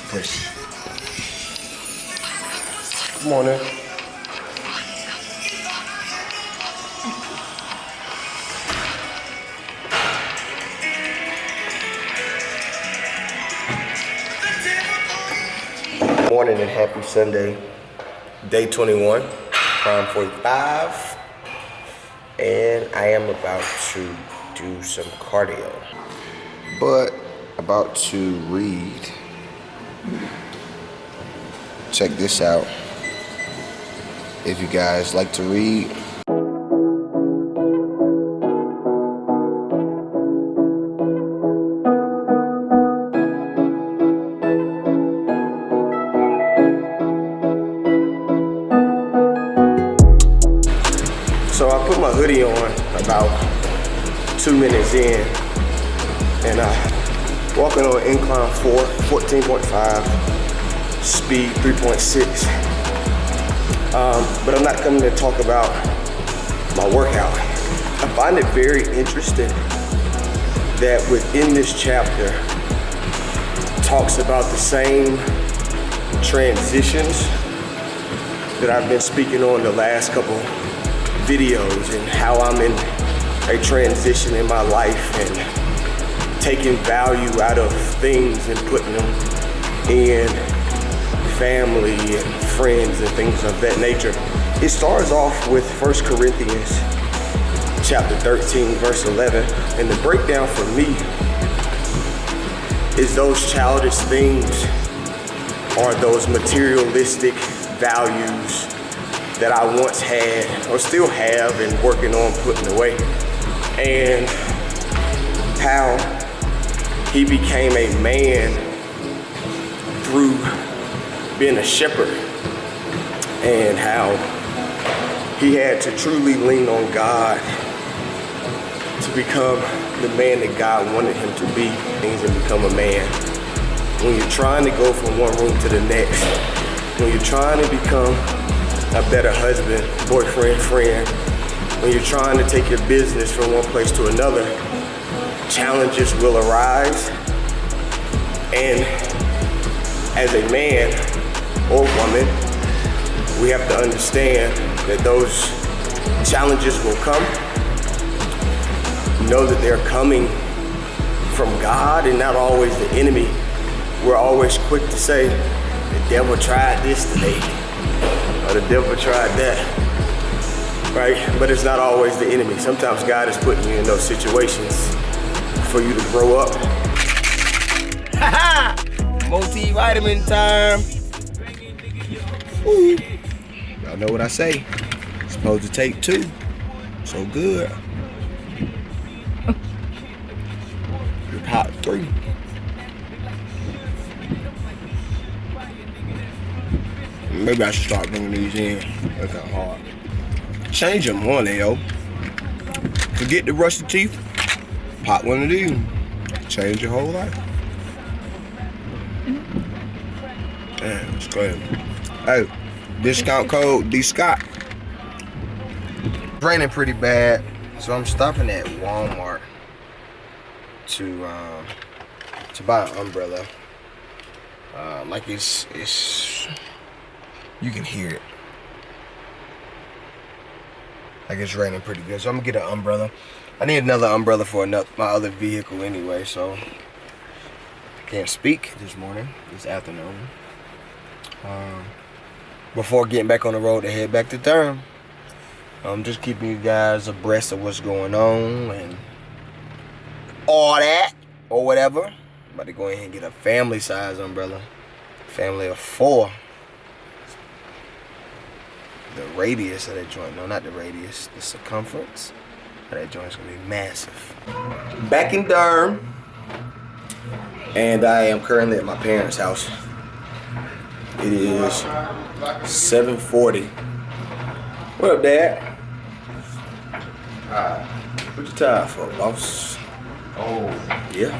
Push. Come on in. Morning and happy Sunday. Day 21, prime 45. And I am about to do some cardio. But about to read. Check this out. If you guys like to read. So I put my hoodie on about 2 minutes in, and walking on incline 4, 14.5, speed 3.6. But I'm not coming to talk about my workout. I find it very interesting that within this chapter talks about the same transitions that I've been speaking on the last couple videos, and how I'm in a transition in my life and taking value out of things and putting them in family and friends and things of that nature. It starts off with 1 Corinthians chapter 13 verse 11, and the breakdown for me is those childish things are those materialistic values that I once had or still have and working on putting away, and how he became a man through being a shepherd, and how he had to truly lean on God to become the man that God wanted him to be and become a man. When you're trying to go from one room to the next, when you're trying to become a better husband, boyfriend, friend, when you're trying to take your business from one place to another, challenges will arise. And as a man or woman, we have to understand that those challenges will come. Know that they're coming from God and not always the enemy. We're always quick to say, the devil tried this today, or the devil tried that, right? But it's not always the enemy. Sometimes God is putting you in those situations for you to grow up. Haha! Multivitamin time. Ooh. Y'all know what I say. Supposed to take 2. So good. You're pot 3. Maybe I should start bringing these in. That's not hard. Change them one, yo. Forget the rusty teeth. Pop one of these. Change your whole life. Damn, it's good. Hey, discount code D Scott. It's raining pretty bad, so I'm stopping at Walmart to buy an umbrella. Like it's you can hear it. Like it's raining pretty good, so I'm gonna get an umbrella. I need another umbrella for my other vehicle anyway, so I can't speak this afternoon. Before getting back on the road to head back to Durham, I'm just keeping you guys abreast of what's going on and all that or whatever. I'm about to go ahead and get a family size umbrella, family of 4. The radius of that joint, no, not the radius, the circumference of that joint's gonna be massive. Back in Durham, and I am currently at my parents' house. It is 7:40. What up, Dad? What you tired for, boss? Oh, yeah.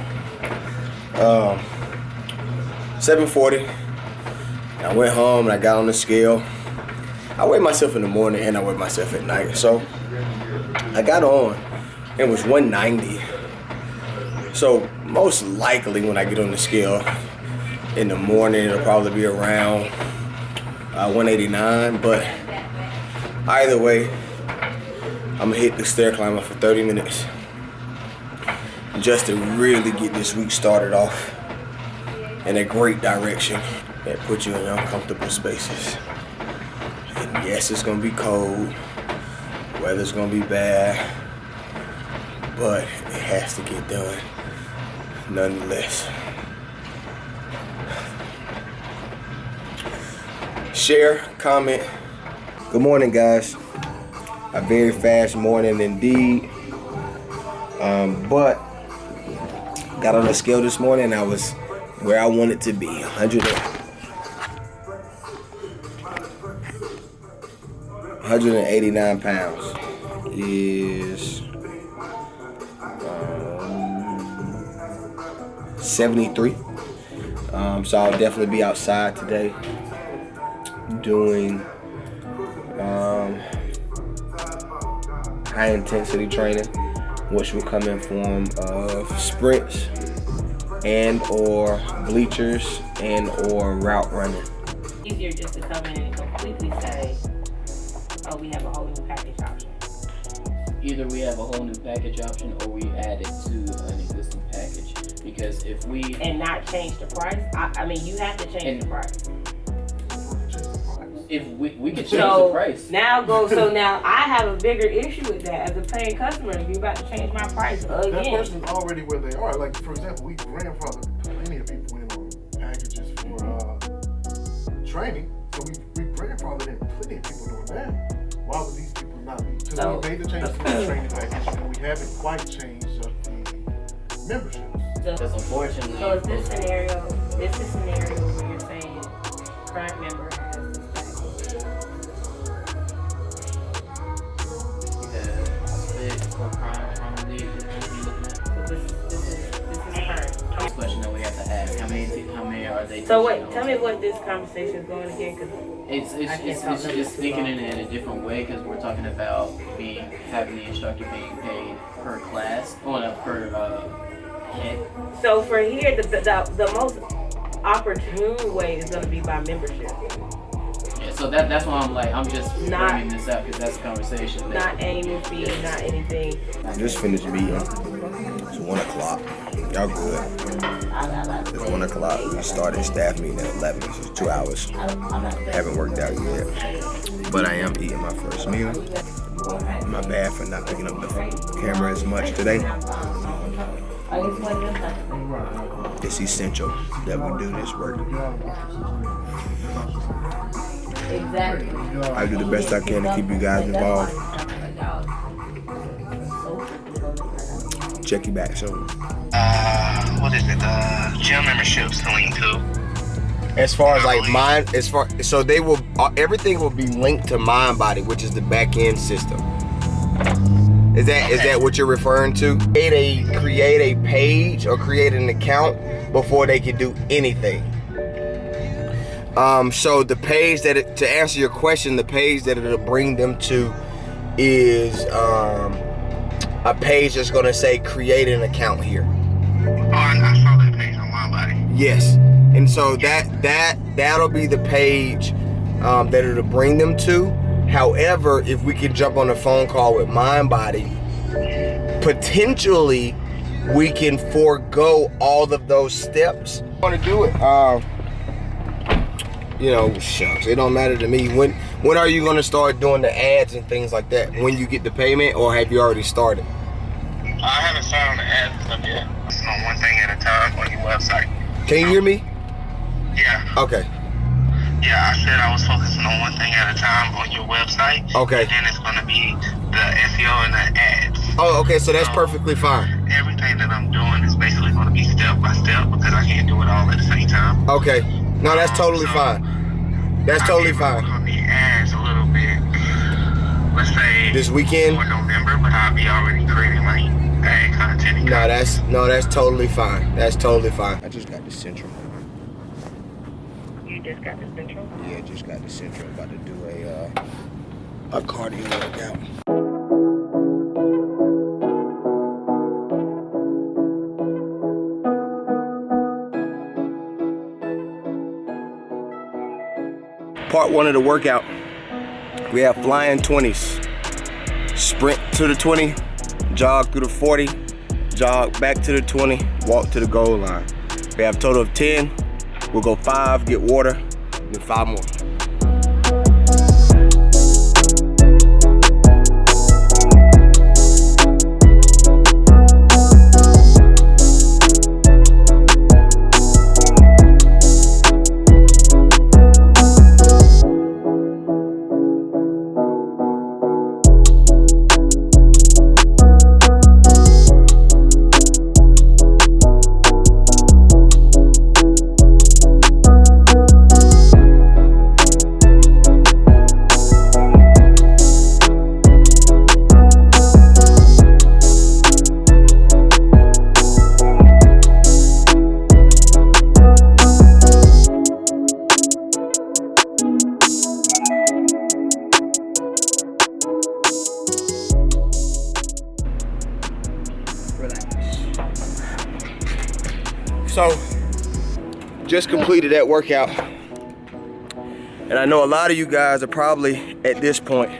7:40. I went home and I got on the scale. I weigh myself in the morning and I weigh myself at night. So I got on and it was 190. So most likely when I get on the scale in the morning, it'll probably be around 189. But either way, I'm gonna hit the stair climber for 30 minutes just to really get this week started off in a great direction that puts you in uncomfortable spaces. And yes, it's gonna be cold, weather's gonna be bad, but it has to get done nonetheless. Share, comment. Good morning, guys. A very fast morning indeed. But got on the scale this morning. I was where I wanted to be. 189 pounds is 73. So I'll definitely be outside today doing high intensity training, which will come in form of sprints and or bleachers and or route running. Easier just to come in and completely say, oh, we have a whole new package option. Either we have a whole new package option or we add it to an existing package. Because if we... And not change the price? I mean, you have to change the price. If we could change the price. So now I have a bigger issue with that as a paying customer. If you're about to change my price again. That person's already where they are. Like, for example, we grandfathered plenty of people in on packages for training. So we grandfathered in plenty of people doing that. Why would these people not be? Because we made the changes to the training package and we haven't quite changed up the memberships. Because unfortunately... So is this scenario where you're saying current member has this question that we have to ask. How many are they? So wait, tell me what this conversation is going again, because it's just thinking in a different way, because we're talking about having the instructor being paid per class per head. So for here, the most opportune way is going to be by membership. Yeah, so that's why I'm just bringing this up, because that's a conversation. Not annual fee, not anything. Just finished meeting. It's 1 o'clock. Y'all good. It's 1 o'clock. We started staff meeting at 11. So it's 2 hours. Haven't worked out yet. But I am eating my first meal. My bad for not picking up the camera as much today. It's essential that we do this work. Exactly. I do the best I can to keep you guys involved. Check you back soon. What is it? Gym memberships linked to. As far as like mine, so they will, everything will be linked to MindBody, which is the back end system. Is that what you're referring to? Create a page or create an account before they can do anything. So the page to answer your question, the page that it'll bring them to is a page that's gonna say create an account here. Oh, I saw that page on MindBody. Yes, and so that'll be the page that it'll bring them to. However, if we can jump on a phone call with MindBody, potentially we can forego all of those steps. I want to do it. Shucks, it don't matter to me. When are you going to start doing the ads and things like that? When you get the payment, or have you already started? I haven't started on the ads and stuff yet. It's on one thing at a time on your website. Can you hear me? Yeah. Okay. Yeah, I said I was focusing on one thing at a time on your website. Okay. And then it's going to be the SEO and the ads. Oh, okay, so that's perfectly fine. Everything that I'm doing is basically going to be step by step because I can't do it all at the same time. Okay. No, that's totally fine. That's totally fine. On the ads a little bit. Let's say this weekend for November, but I'll be already creating like ad content. That's totally fine. That's totally fine. I just got the Central. You just got the Central? Yeah, just got the Central. About to do a cardio workout. part one of the workout. We have flying 20s. Sprint to the 20, jog through the 40, jog back to the 20, walk to the goal line. We have a total of 10. We'll go 5, get water, then 5 more. So, just completed that workout. And I know a lot of you guys are probably at this point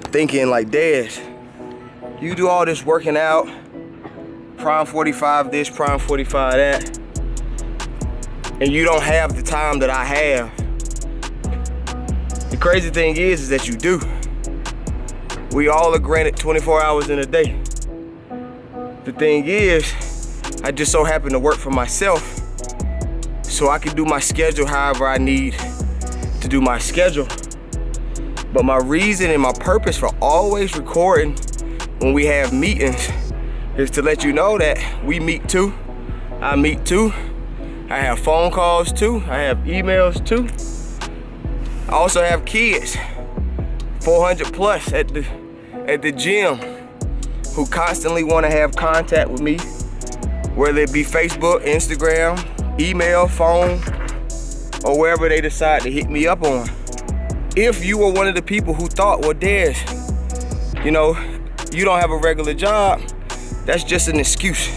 thinking like, Dez, you do all this working out, Prime 45 this, Prime 45 that, and you don't have the time that I have. The crazy thing is that you do. We all are granted 24 hours in a day. The thing is, I just so happen to work for myself, so I can do my schedule however I need to do my schedule. But my reason and my purpose for always recording when we have meetings is to let you know that we meet too. I meet too. I have phone calls too. I have emails too. I also have kids, 400 plus at the gym, who constantly want to have contact with me, whether it be Facebook, Instagram, email, phone, or wherever they decide to hit me up on. If you were one of the people who thought, well, Dez, you know, you don't have a regular job, that's just an excuse.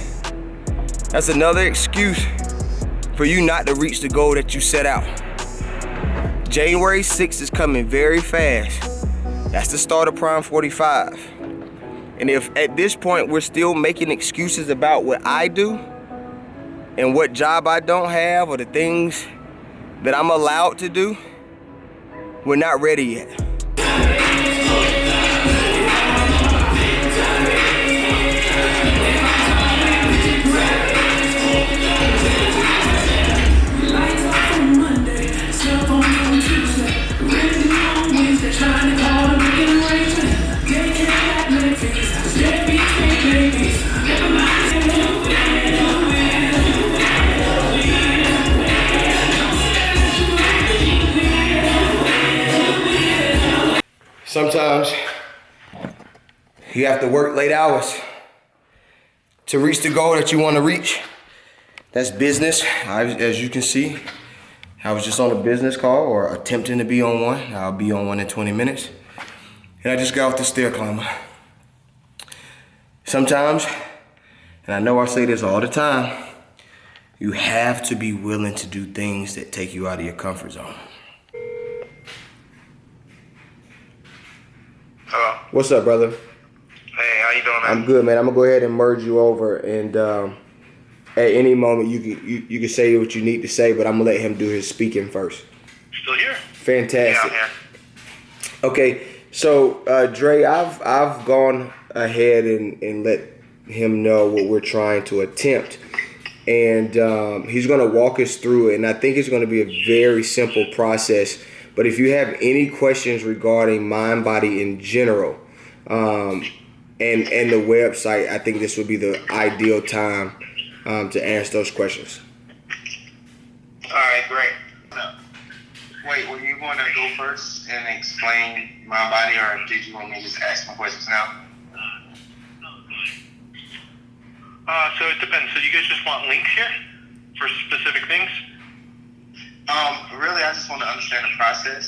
That's another excuse for you not to reach the goal that you set out. January 6th is coming very fast. That's the start of Prime 45. And if at this point we're still making excuses about what I do and what job I don't have or the things that I'm allowed to do, we're not ready yet. Sometimes you have to work late hours to reach the goal that you want to reach. That's business. As you can see, I was just on a business call or attempting to be on one. I'll be on one in 20 minutes. And I just got off the stair climber. Sometimes, and I know I say this all the time, you have to be willing to do things that take you out of your comfort zone. Hello. What's up, brother? Hey, how you doing, man? I'm good, man. I'm gonna go ahead and merge you over, and at any moment you can say what you need to say, but I'm gonna let him do his speaking first. Still here? Fantastic. Yeah, I'm here. Okay, so Dre, I've gone ahead and let him know what we're trying to attempt, and he's gonna walk us through it, and I think it's gonna be a very simple process. But if you have any questions regarding Mind Body in general, and the website, I think this would be the ideal time to ask those questions. All right, great. Wait, were you going to go first and explain my body, or did you want me to just ask some questions now? So it depends. So you guys just want links here for specific things? Really, I just want to understand the process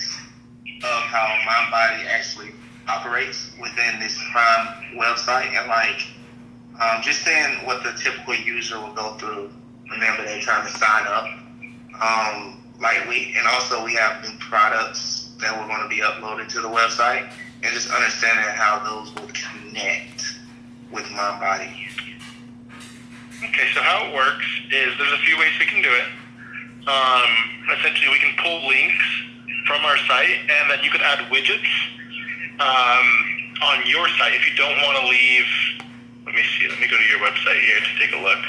of how Mind Body actually operates within this Prime website, and just seeing what the typical user will go through whenever they're trying to sign up. lightweight, and also we have new products that we're going to be uploading to the website, and just understanding how those will connect with MindBody. Okay, so how it works is there's a few ways we can do it. Essentially, we can pull links from our site, and then you can add widgets on your site if you don't want to leave. Let me see. Let me go to your website here to take a look.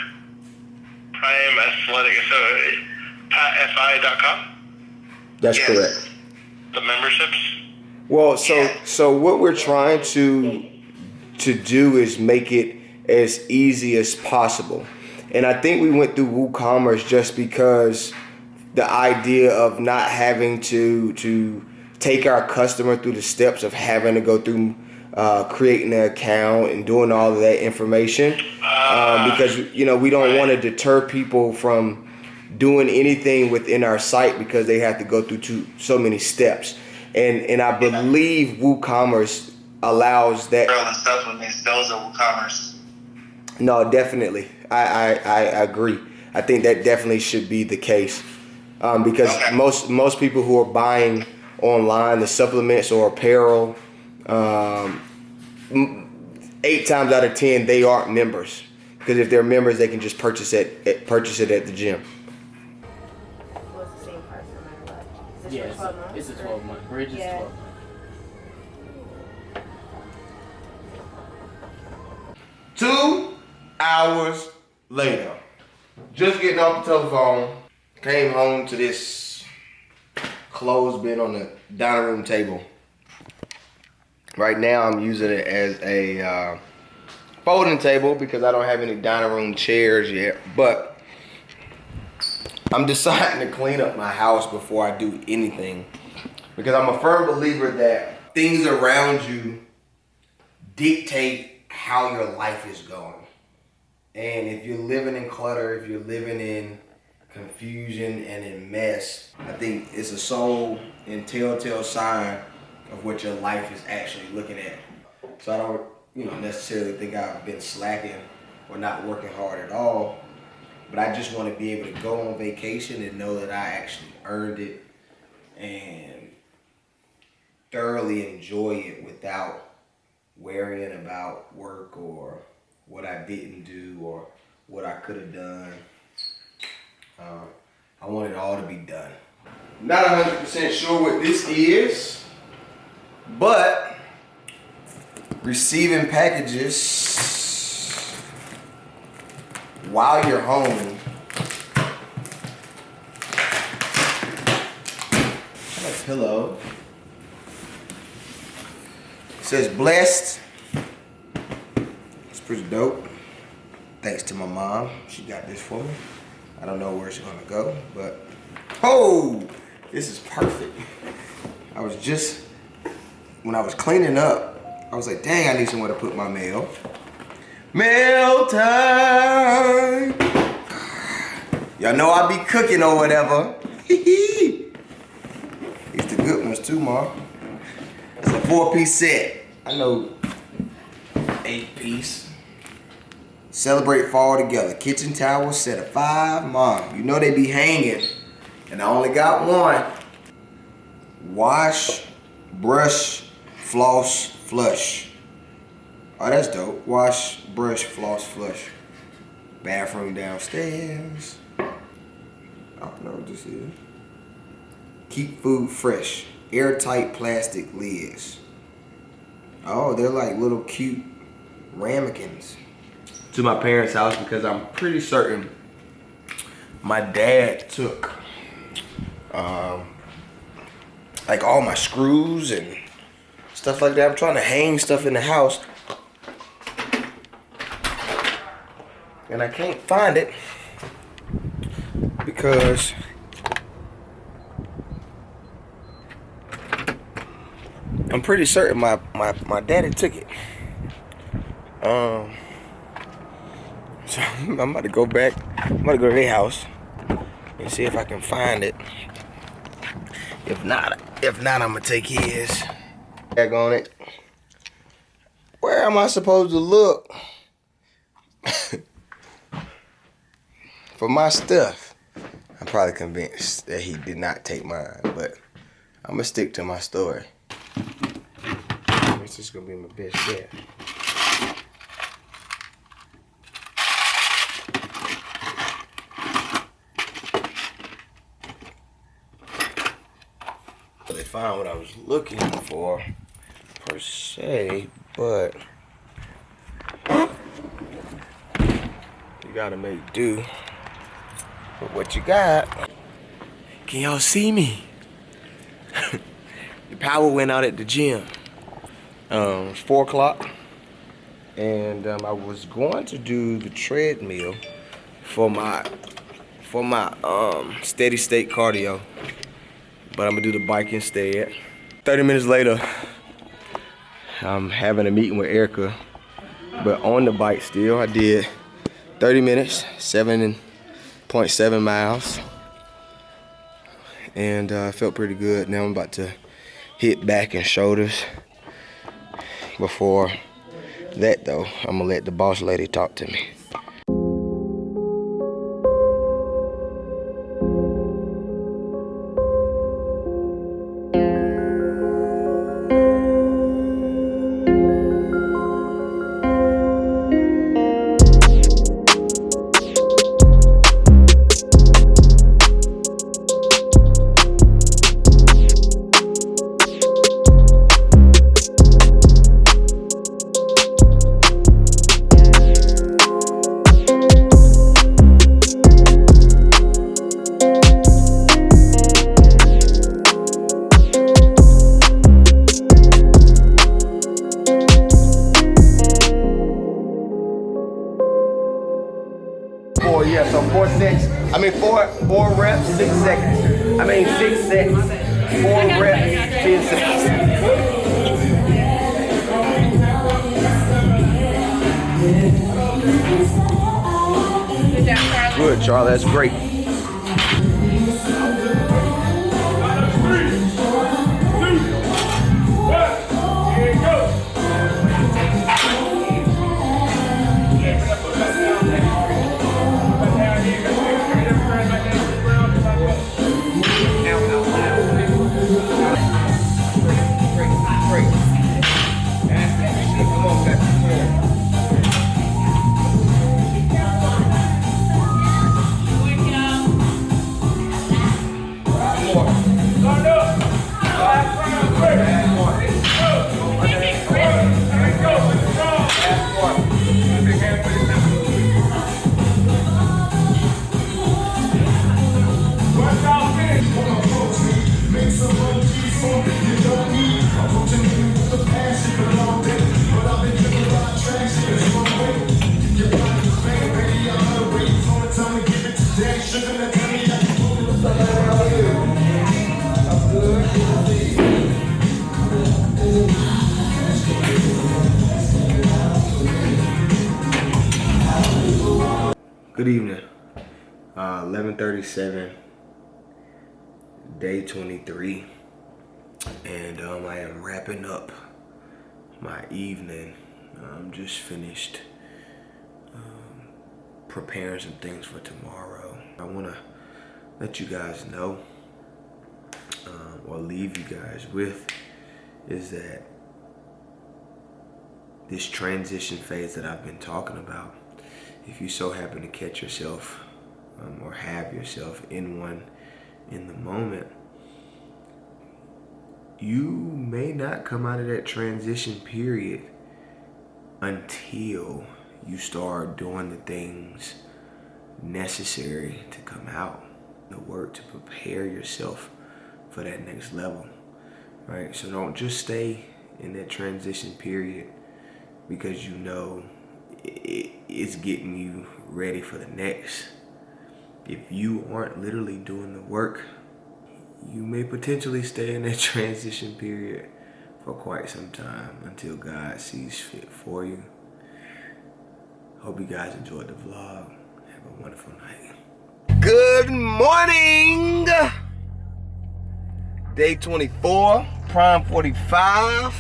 Prime Athletic, so patfi.com. That's Yes. correct. The memberships. Well, so what we're trying to do is make it as easy as possible. And I think we went through WooCommerce just because the idea of not having to take our customer through the steps of having to go through creating an account and doing all of that information, because we don't want to deter people from doing anything within our site because they have to go through so many steps. And I believe WooCommerce allows that. Apparel and supplements, those are WooCommerce. No, definitely. I agree. I think that definitely should be the case. Because most people who are buying online the supplements or apparel, 8 times out of 10 they aren't members. Because if they're members, they can just purchase it at the gym. Well, it's the same price no matter what. Is this Yeah, for 12 months? it's a 12-month. Bridge is 12 months. Two hours later, just getting off the telephone, came home to this clothes bin on the dining room table. Right now I'm using it as a folding table because I don't have any dining room chairs yet, but I'm deciding to clean up my house before I do anything, because I'm a firm believer that things around you dictate how your life is going. And if you're living in clutter, if you're living in confusion and in mess, I think it's a sole and telltale sign of what your life is actually looking at. So I don't necessarily think I've been slacking or not working hard at all, but I just want to be able to go on vacation and know that I actually earned it and thoroughly enjoy it without worrying about work or what I didn't do or what I could have done. I want it all to be done. Not 100% sure what this is, but receiving packages while you're home. A pillow. It says blessed. It's pretty dope. Thanks to my mom. She got this for me. I don't know where it's gonna go, but this is perfect. When I was cleaning up, I was like, dang, I need somewhere to put my mail. Mail time! Y'all know I be cooking or whatever. These the good ones too, Ma. It's a 4-piece set. I know 8-piece. Celebrate fall together. Kitchen towel set of 5. Mom, you know they be hanging. And I only got one. Wash, brush, floss, flush. Oh, that's dope. Wash, brush, floss, flush. Bathroom downstairs. I don't know what this is. Keep food fresh. Airtight plastic lids. Oh, they're like little cute ramekins. To my parents' house because I'm pretty certain my dad took like all my screws and stuff like that. I'm trying to hang stuff in the house and I can't find it because I'm pretty certain my daddy took it. So I'm about to go back. I'm about to go to their house and see if I can find it. If not, I'm gonna take his. Tag on it. Where am I supposed to look for my stuff? I'm probably convinced that he did not take mine, but I'm gonna stick to my story. This is gonna be my best bet. They found what I was looking for, per se, but you gotta make do with what you got. Can y'all see me? The power went out at the gym. It's 4 o'clock, and I was going to do the treadmill for my steady state cardio. But I'm gonna do the bike instead. 30 minutes later, I'm having a meeting with Erica, but on the bike still. I did 30 minutes, 7.7 miles, and I felt pretty good. Now I'm about to hit back and shoulders. Before that though, I'm gonna let the boss lady talk to me. Four reps, 6 seconds. 6 sets. 4 reps, 10 seconds. Good, Charlie. That's great. Good evening. 11:37, day 23, and I am wrapping up my evening. I'm just finished preparing some things for tomorrow. I want to let you guys know, or leave you guys with, is that this transition phase that I've been talking about, if you so happen to catch yourself or have yourself in one in the moment, you may not come out of that transition period until you start doing the things necessary to come out, the work to prepare yourself for that next level, right? So don't just stay in that transition period because you know it's getting you ready for the next. If you aren't literally doing the work, you may potentially stay in that transition period for quite some time until God sees fit for you. Hope you guys enjoyed the vlog. Have a wonderful night. Good morning! Day 24, Prime 45.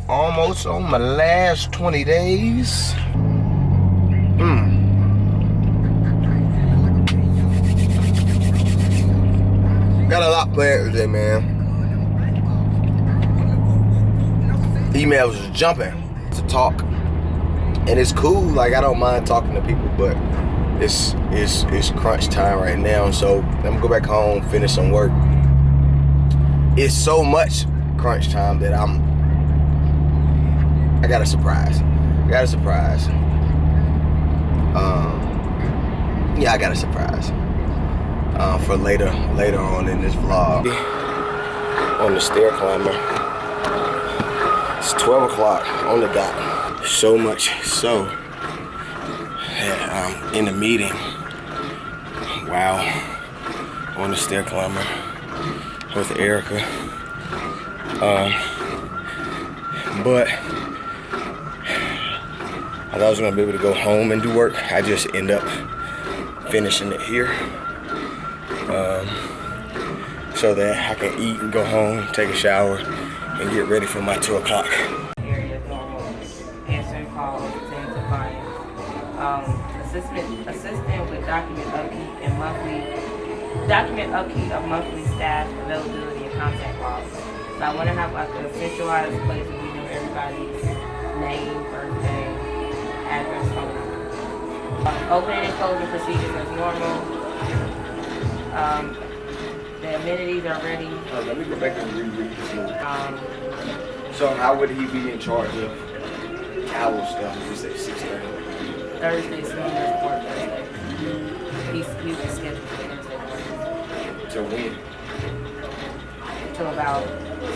Almost on my last 20 days. plan today, man. Emails are jumping to talk, and it's cool. Like, I don't mind talking to people, but it's crunch time right now. So I'm gonna go back home, finish some work. It's so much crunch time that I got a surprise. Yeah, I got a surprise for later on in this vlog. On the stair climber. It's 12 o'clock on the dot. So much so that I'm in a meeting. Wow. On the stair climber with Erica. But I thought I was gonna be able to go home and do work. I just end up finishing it here. So that I can eat and go home, take a shower, and get ready for my 2 o'clock. Area normal, answering calls, attending to clients. Assistant with document upkeep of monthly staff availability and contact logs. So I want to have like a centralized place where we know everybody's name, birthday, address, phone number. Opening and closing procedures as normal. The amenities are ready. Let me go back and reread this. So how would he be in charge of towel stuff? You say 6:30. Thursday, Sunday, or Thursday. He's scheduled for Thursday. Till when? Till about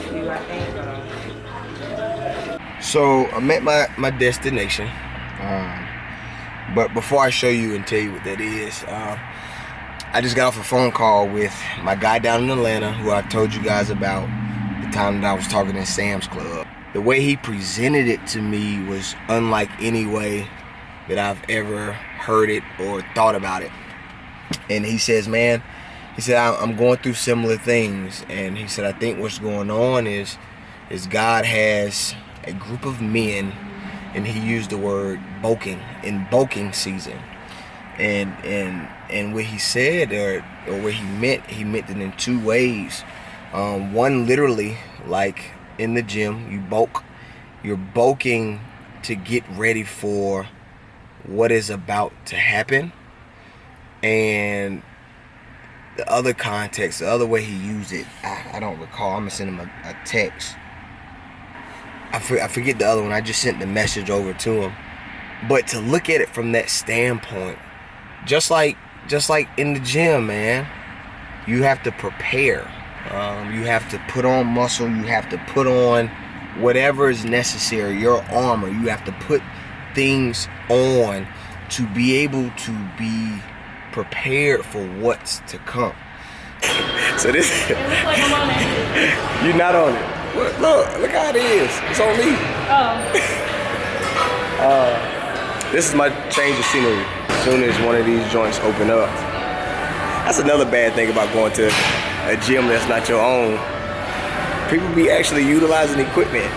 2, I think. So I'm at my destination. But before I show you and tell you what that is, I just got off a phone call with my guy down in Atlanta, who I told you guys about the time that I was talking in Sam's Club. The way he presented it to me was unlike any way that I've ever heard it or thought about it. And he says, man, he said, I'm going through similar things. And he said, I think what's going on is God has a group of men, and he used the word bulking, in bulking season. And what he said or what he meant it in 2 ways. One, literally, like in the gym, you're bulking to get ready for what is about to happen. And the other context, the other way he used it, I don't recall. I'm gonna send him a text. I forget the other one. I just sent the message over to him. But to look at it from that standpoint, just like in the gym, man, you have to prepare. You have to put on muscle. You have to put on whatever is necessary, your armor. You have to put things on to be able to be prepared for what's to come. So this, It looks like I'm on it. you're not on it. Look how it is. It's on me. Oh. This is my change of scenery. As soon as one of these joints open up, that's another bad thing about going to a gym that's not your own. People be actually utilizing equipment.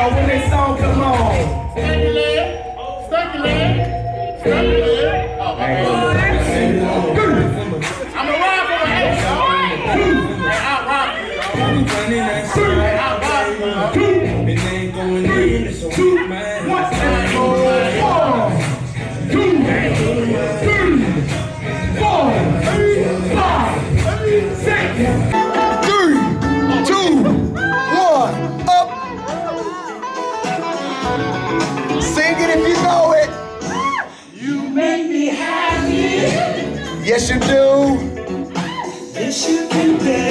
When this song come on. I'm a ride for my head, y'all. I'll rock you, y'all. 1, 2, 3, 4. Yes, you do. Yes, you can bet.